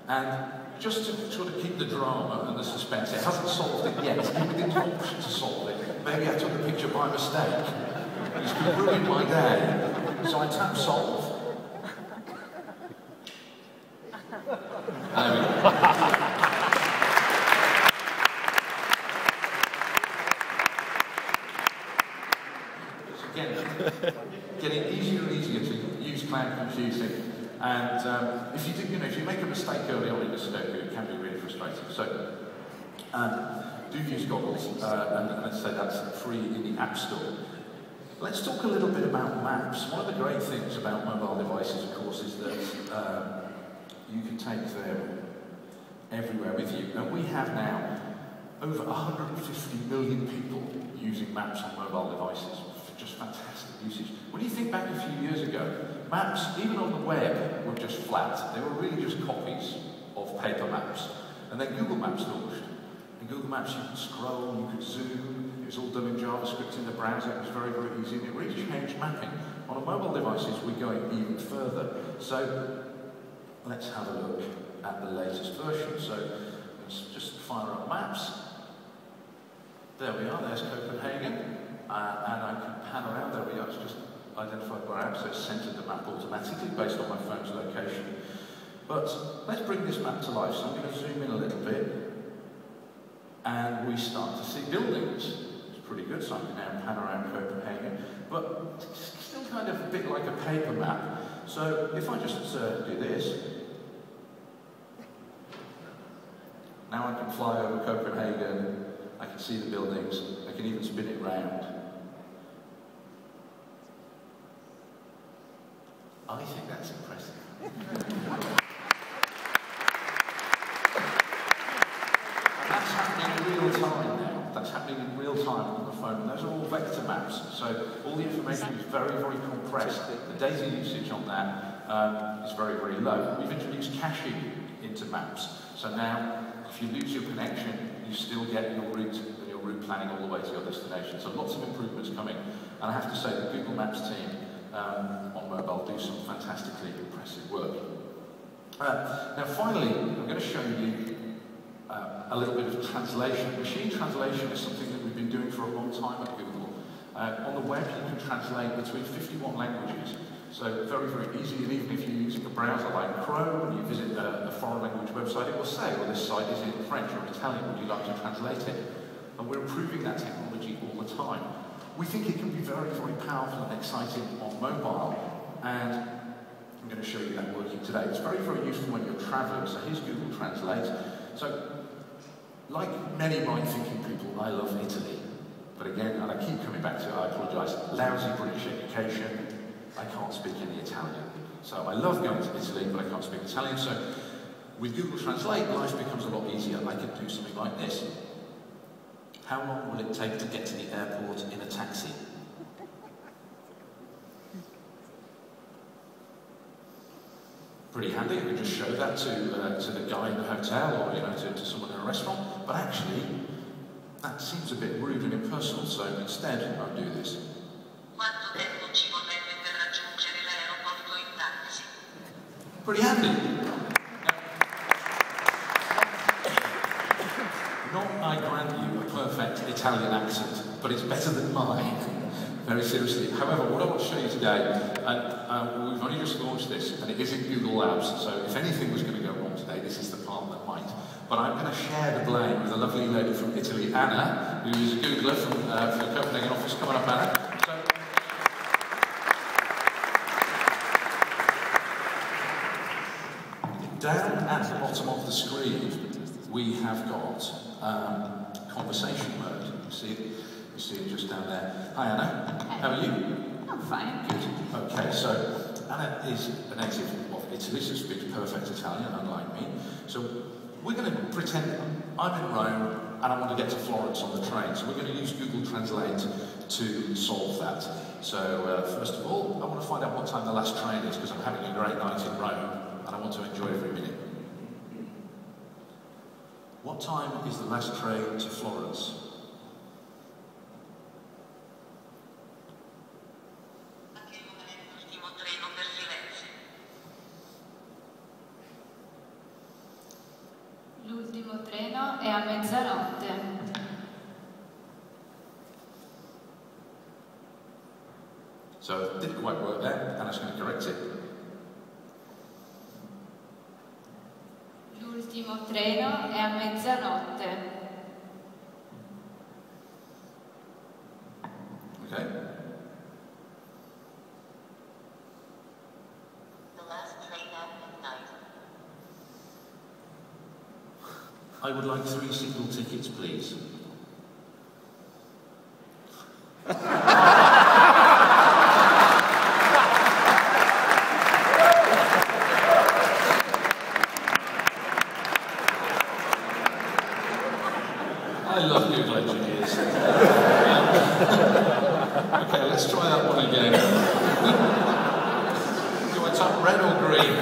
And just to sort of keep the drama and the suspense, it hasn't solved it yet. It's given me the option to solve it. Maybe I took a picture by mistake. It's ruined my day. So I tap solve. There we go. Again, getting easier and easier to use cloud computing. And if you do, if you make a mistake early on in the Sudoku, it can be really frustrating. So do use goggles, and I'd say that's free in the App Store. Let's talk a little bit about maps. One of the great things about mobile devices, of course, is that you can take them everywhere with you. And we have now over 150 million people using maps on mobile devices. Just fantastic usage. When you think back a few years ago, maps, even on the web, were just flat. They were really just copies of paper maps. And then Google Maps launched. In Google Maps, you could scroll, you could zoom. It was all done in JavaScript in the browser. It was very, very easy. And it really changed mapping. On mobile devices, we're going even further. So let's have a look at the latest version. So let's just fire up Maps. There we are. There's Copenhagen. And I can pan around. There we are. It's just identified by app, so it's centered the map automatically based on my phone's location. But let's bring this map to life. So I'm going to zoom in a little bit. And we start to see buildings. It's pretty good, so I can now pan around Copenhagen. But it's still kind of a bit like a paper map. So if I just do this, now I can fly over Copenhagen. I can see the buildings. I can even spin it round. I think that's impressive. That's happening in real time now. That's happening in real time on the phone. And those are all vector maps. So all the information is very, very compressed. The data usage on that is very, very low. We've introduced caching into maps. So now, if you lose your connection, you still get your route and your route planning all the way to your destination. So lots of improvements coming. And I have to say, the Google Maps team on mobile do some fantastically impressive work. Now finally, I'm going to show you a little bit of translation. Machine translation is something that we've been doing for a long time at Google. On the web, you can translate between 51 languages. So very, very easy, and even if you're using a browser like Chrome and you visit a foreign language website, it will say, well, this site is in French or Italian, would you like to translate it? And we're improving that technology all the time. We think it can be very, very powerful and exciting on mobile, and I'm going to show you that working today. It's very, very useful when you're traveling, so here's Google Translate. So, like many right-thinking people, I love Italy. But again, and I keep coming back to it, I apologise, lousy British education, I can't speak any Italian. So I love going to Italy, but I can't speak Italian, so with Google Translate, life becomes a lot easier. I can do something like this. How long will it take to get to the airport in a taxi? Pretty handy. You can just show that to the guy in the hotel, or to someone in a restaurant. But actually, that seems a bit rude and impersonal. So instead, I'll do this. Pretty handy. Not, I grant you, a perfect Italian accent, but it's better than mine. Very seriously. However, what I want to show you today, and we've only just launched this, and it is in Google Labs, so if anything was going to go wrong today, this is the part that might. But I'm going to share the blame with a lovely lady from Italy, Anna, who is a Googler from the Copenhagen office. Come on up, Anna. Down at the bottom of the screen, we have got conversation mode. You see it just down there. Hi Anna, how are you? I'm fine. Good. Okay, so Anna is a native of Italy, so speaks perfect Italian, unlike me. So we're going to pretend I'm in Rome and I want to get to Florence on the train. So we're going to use Google Translate to solve that. So first of all, I want to find out what time the last train is, because I'm having a great night in Rome. And I want to enjoy every minute. What time is the last train to Florence? mattino e a mezzanotte. So it didn't quite work there, and I'm going to correct it. L'ultimo treno è a mezzanotte. Okay. The last train at midnight. I would like 3 single tickets, please. I love Google engineers. Okay, let's try that one again. Do I type red or green?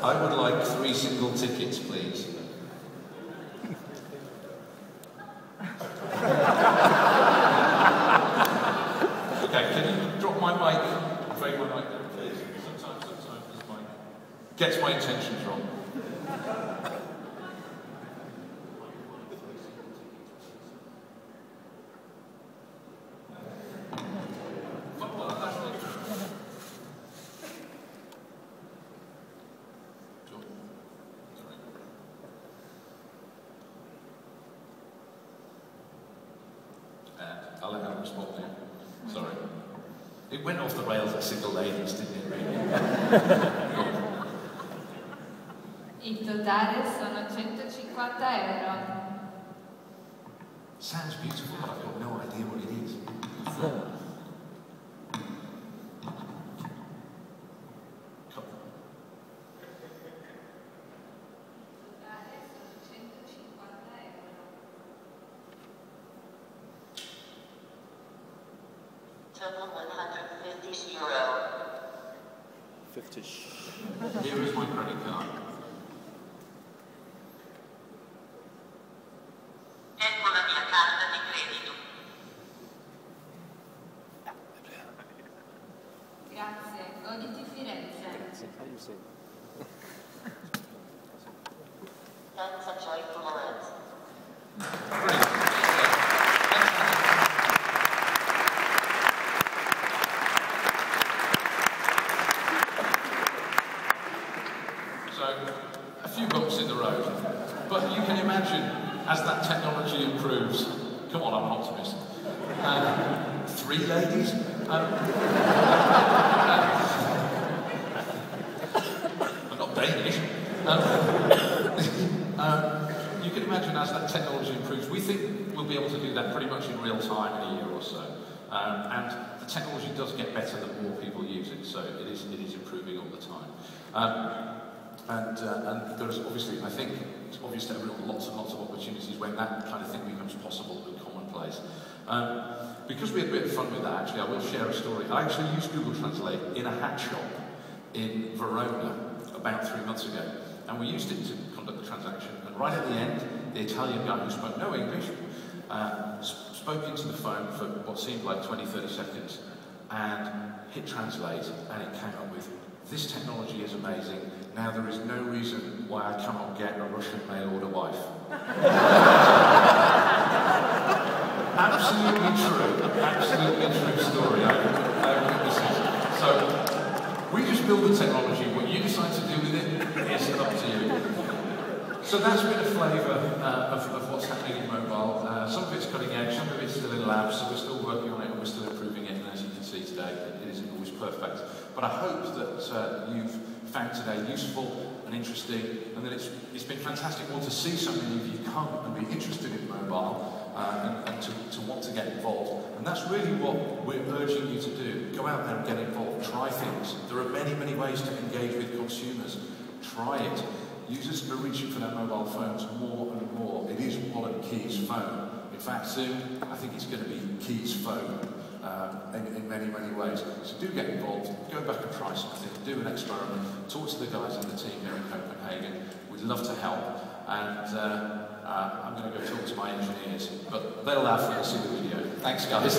I would like 3 single tickets, please. Okay, can you drop my mic? Fade my mic down, please. Sometimes this mic gets my intentions wrong. I'll let her respond now. Sorry. It went off the rails at single ladies, didn't it, really? Il totale sono 150 euro. Sounds beautiful, but I've got no idea what it is. Total 150 euro. 50. Here is my credit card. Ecco la mia carta di credito. Grazie, goditi Firenze. Senza joyful words. Brilliant. So, a few bumps in the road, but you can imagine as that technology improves, come on, I'm an optimist. 3 ladies? I'm not Danish. You can imagine as that technology improves, we think we'll be able to do that pretty much in real time in a year or so. And the technology does get better the more people use it, so it is improving all the time. And there's obviously, I think, it's obvious to everyone, lots and lots of opportunities when that kind of thing becomes possible and commonplace. Because we had a bit of fun with that, actually, I will share a story. I actually used Google Translate in a hat shop in Verona about 3 months ago. And we used it to conduct the transaction. And right at the end, the Italian guy who spoke no English spoke into the phone for what seemed like 20, 30 seconds and hit translate, and it came up with, "This technology is amazing. Now there is no reason why I cannot get a Russian mail order wife." Absolutely true story. So, we just build the technology. What you decide to do with it is up to you. So that's been a flavour of what's happening in mobile. Some of it's cutting edge, some of it's still in labs, so we're still working on it and we're still improving it, and as you can see today, it isn't always perfect. But I hope that you've found today useful and interesting, and that it's been fantastic to see so many of you come and be interested in mobile and to want to get involved. And that's really what we're urging you to do. Go out there and get involved, try things. There are many, many ways to engage with consumers. Try it. Users are reaching for their mobile phones more and more. It is Wallet Keys phone. In fact, soon, I think it's going to be Keys phone in many, many ways. So do get involved, go back and try something, do an experiment, talk to the guys in the team here in Copenhagen. We'd love to help. And I'm going to go talk to my engineers, but they'll laugh when they see the video. Thanks, guys.